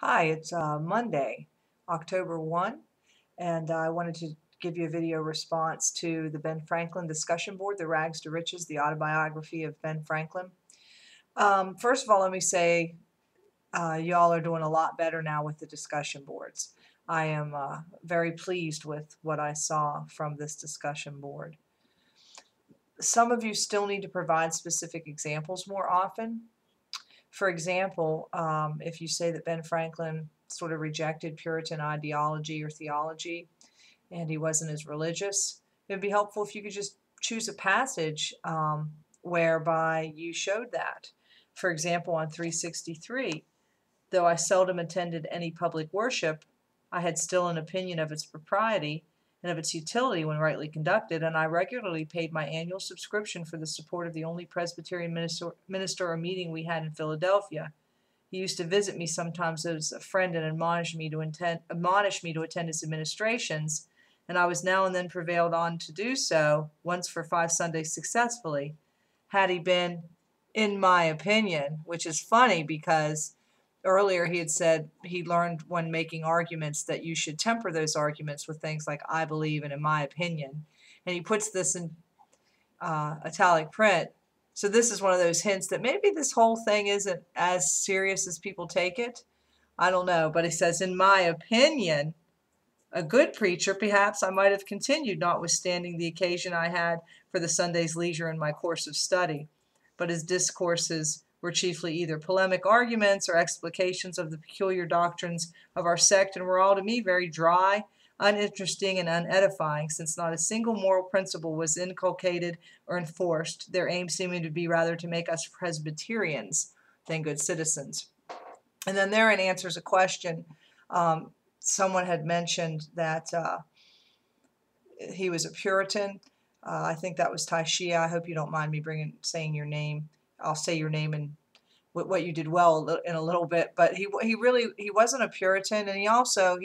Hi, it's Monday, October 1, and I wanted to give you a video response to the Ben Franklin discussion board, The Rags to Riches, the autobiography of Ben Franklin. First of all, let me say y'all are doing a lot better now with the discussion boards. I am very pleased with what I saw from this discussion board. Some of you still need to provide specific examples more often. For example, if you say that Ben Franklin sort of rejected Puritan ideology or theology and he wasn't as religious, it would be helpful if you could just choose a passage whereby you showed that. For example, on 363, though I seldom attended any public worship, I had still an opinion of its propriety and of its utility when rightly conducted, and I regularly paid my annual subscription for the support of the only Presbyterian minister or meeting we had in Philadelphia. He used to visit me sometimes as a friend and admonish me to attend his administrations, and I was now and then prevailed on to do so, once for 5 Sundays successfully. Had he been, in my opinion, which is funny because earlier he had said he learned when making arguments that you should temper those arguments with things like "I believe" and "in my opinion," and he puts this in italic print. So this is one of those hints that maybe this whole thing isn't as serious as people take it. I don't know, but he says, "In my opinion, a good preacher, perhaps I might have continued, notwithstanding the occasion I had for the Sunday's leisure in my course of study. But his discourses were chiefly either polemic arguments or explications of the peculiar doctrines of our sect, and were all to me very dry, uninteresting, and unedifying, since not a single moral principle was inculcated or enforced, their aim seeming to be rather to make us Presbyterians than good citizens." And then therein answers a question. Someone had mentioned that he was a Puritan. I think that was Taishia. I hope you don't mind me saying your name. I'll say your name and what you did well in a little bit. But he wasn't a Puritan, and he also,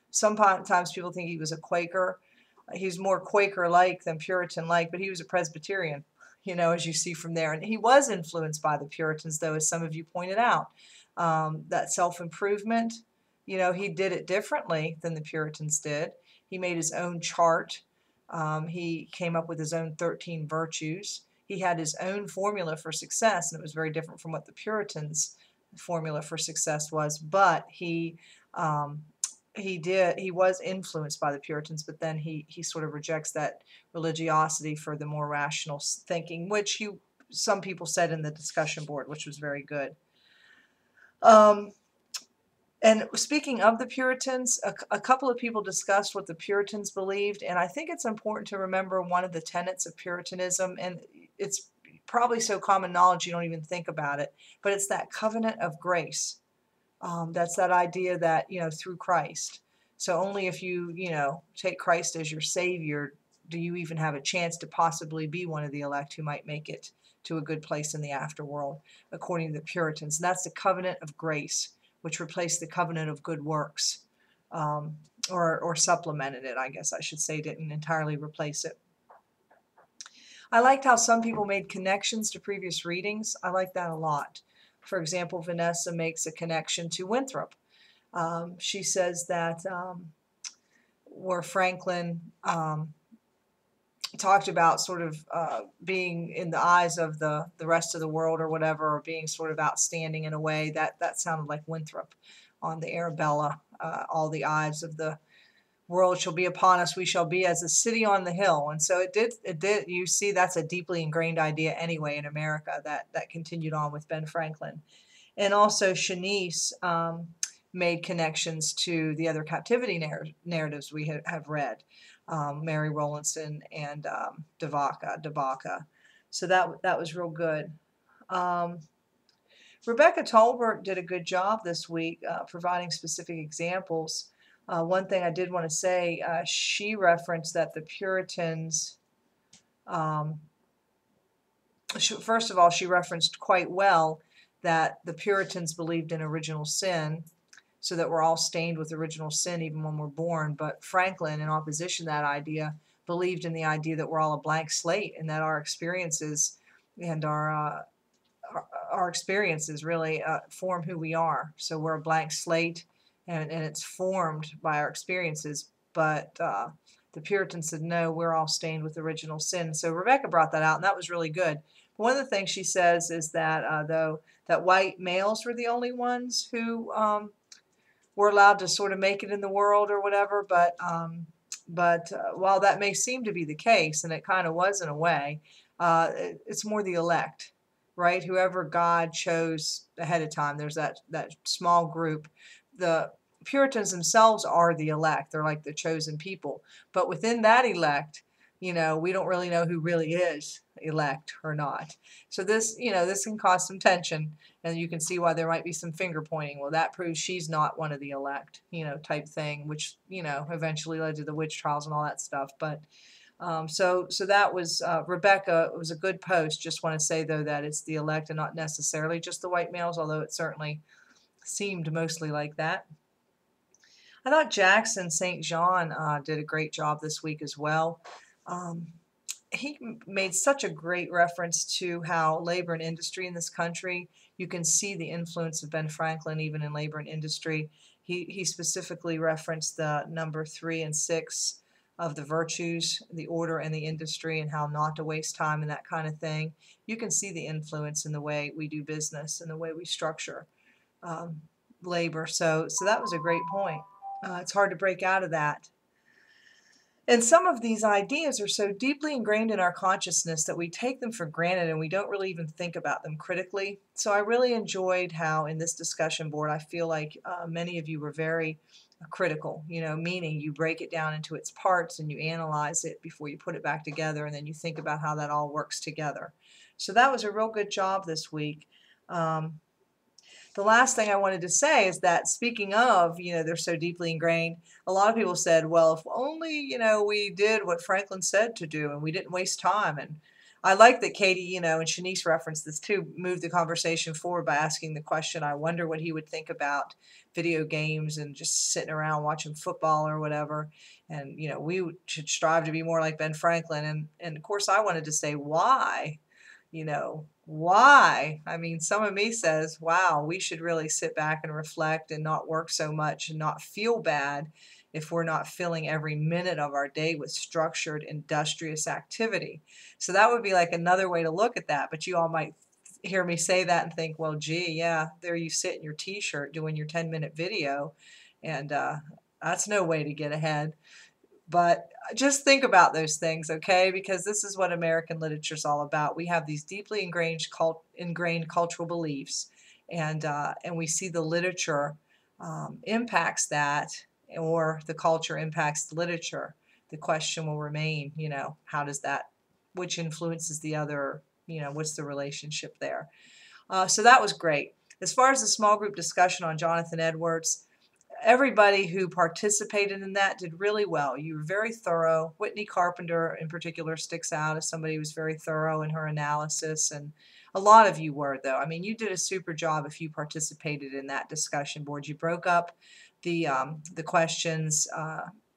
sometimes people think he was a Quaker. He's more Quaker-like than Puritan-like, but he was a Presbyterian, as you see from there. And he was influenced by the Puritans, though, as some of you pointed out. That self-improvement, he did it differently than the Puritans did. He made his own chart. He came up with his own 13 virtues. He had his own formula for success, and it was very different from what the Puritans' formula for success was. But he was influenced by the Puritans, but then he sort of rejects that religiosity for the more rational thinking, which some people said in the discussion board, which was very good. And speaking of the Puritans, a couple of people discussed what the Puritans believed, and I think it's important to remember one of the tenets of Puritanism, and it's probably so common knowledge you don't even think about it, but it's that covenant of grace. That's that idea that, through Christ. So only if you, take Christ as your Savior do you even have a chance to possibly be one of the elect who might make it to a good place in the afterworld, according to the Puritans. And that's the covenant of grace, which replaced the covenant of good works, or supplemented it, I guess I should say, didn't entirely replace it. I liked how some people made connections to previous readings. I like that a lot. For example, Vanessa makes a connection to Winthrop. She says that where Franklin talked about sort of being in the eyes of the rest of the world or whatever, or being sort of outstanding in a way, that sounded like Winthrop on the Arabella. All the eyes of the world shall be upon us, we shall be as a city on the hill. And so it did, you see, that's a deeply ingrained idea anyway in America that continued on with Ben Franklin. And also Shanice made connections to the other captivity narratives we have read, Mary Rowlandson and Devaka. So that was real good. Rebecca Tolbert did a good job this week providing specific examples. One thing I did want to say, she referenced that the Puritans, first of all, she referenced quite well that the Puritans believed in original sin, so that we're all stained with original sin even when we're born. But Franklin, in opposition to that idea, believed in the idea that we're all a blank slate and that our experiences and our our experiences really form who we are. So we're a blank slate, and it's formed by our experiences. But the Puritans said, no, we're all stained with original sin. So Rebecca brought that out, and that was really good. But one of the things she says is that though that white males were the only ones who were allowed to sort of make it in the world or whatever. But while that may seem to be the case, and it kind of was in a way, it's more the elect, right? Whoever God chose ahead of time. There's that small group. The Puritans themselves are the elect. They're like the chosen people. But within that elect, we don't really know who really is elect or not. So this can cause some tension, and you can see why there might be some finger pointing. Well, that proves she's not one of the elect, type thing, which, eventually led to the witch trials and all that stuff. But so that was Rebecca. It was a good post. Just want to say, though, that it's the elect and not necessarily just the white males, although it certainly seemed mostly like that. I thought Jackson St. John did a great job this week as well. He made such a great reference to how labor and industry in this country, you can see the influence of Ben Franklin even in labor and industry. He specifically referenced the number 3 and 6 of the virtues, the order and the industry, and how not to waste time and that kind of thing. You can see the influence in the way we do business and the way we structure labor. So that was a great point. It's hard to break out of that. And some of these ideas are so deeply ingrained in our consciousness that we take them for granted and we don't really even think about them critically. So I really enjoyed how in this discussion board, I feel like many of you were very critical, meaning you break it down into its parts and you analyze it before you put it back together, and then you think about how that all works together. So that was a real good job this week. The last thing I wanted to say is that, speaking of, they're so deeply ingrained, a lot of people said, well, if only, we did what Franklin said to do and we didn't waste time. And I like that Katie, and Shanice referenced this too, moved the conversation forward by asking the question, I wonder what he would think about video games and just sitting around watching football or whatever. And, we should strive to be more like Ben Franklin. And of course, I wanted to say, why? Why? I mean, some of me says, wow, we should really sit back and reflect and not work so much and not feel bad if we're not filling every minute of our day with structured, industrious activity. So that would be like another way to look at that. But you all might hear me say that and think, well, gee, yeah, there you sit in your t-shirt doing your 10-minute video, and that's no way to get ahead. But just think about those things, okay? Because this is what American literature is all about. We have these deeply ingrained cultural beliefs, and we see the literature impacts that, or the culture impacts the literature. The question will remain, how does that, which influences the other, what's the relationship there? So that was great. As far as the small group discussion on Jonathan Edwards, everybody who participated in that did really well. You were very thorough. Whitney Carpenter in particular sticks out as somebody who was very thorough in her analysis, and a lot of you were, though. I mean, you did a super job if you participated in that discussion board. You broke up the questions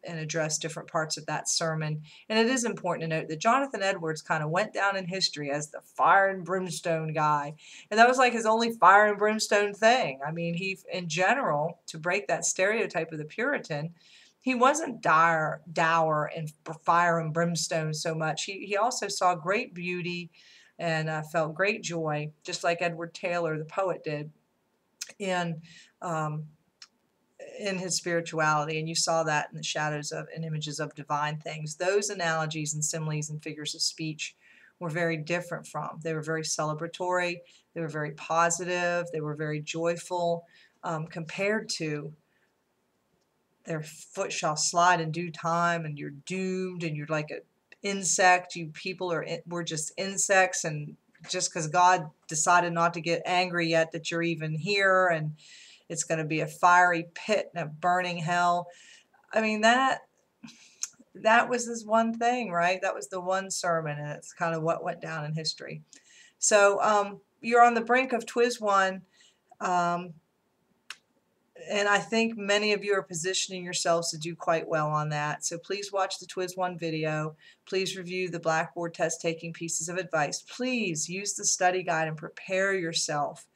and addressed different parts of that sermon. And it is important to note that Jonathan Edwards kind of went down in history as the fire and brimstone guy. And that was like his only fire and brimstone thing. I mean, he, in general, to break that stereotype of the Puritan, he wasn't dour and fire and brimstone so much. He also saw great beauty and felt great joy, just like Edward Taylor, the poet, did in his spirituality. And you saw that in the shadows of and images of divine things. Those analogies and similes and figures of speech were very different from. They were very celebratory. They were very positive. They were very joyful compared to their foot shall slide in due time, and you're doomed, and you're like an insect. You people we're just insects, and just because God decided not to get angry yet that you're even here, and it's going to be a fiery pit and a burning hell. I mean, that was his one thing, right? That was the one sermon, and it's kind of what went down in history. So you're on the brink of TWIS 1. And I think many of you are positioning yourselves to do quite well on that. So please watch the TWIS 1 video. Please review the Blackboard test taking pieces of advice. Please use the study guide and prepare yourself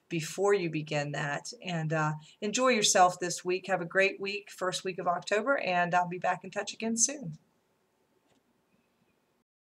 before you begin that. And enjoy yourself this week. Have a great week, first week of October, and I'll be back in touch again soon.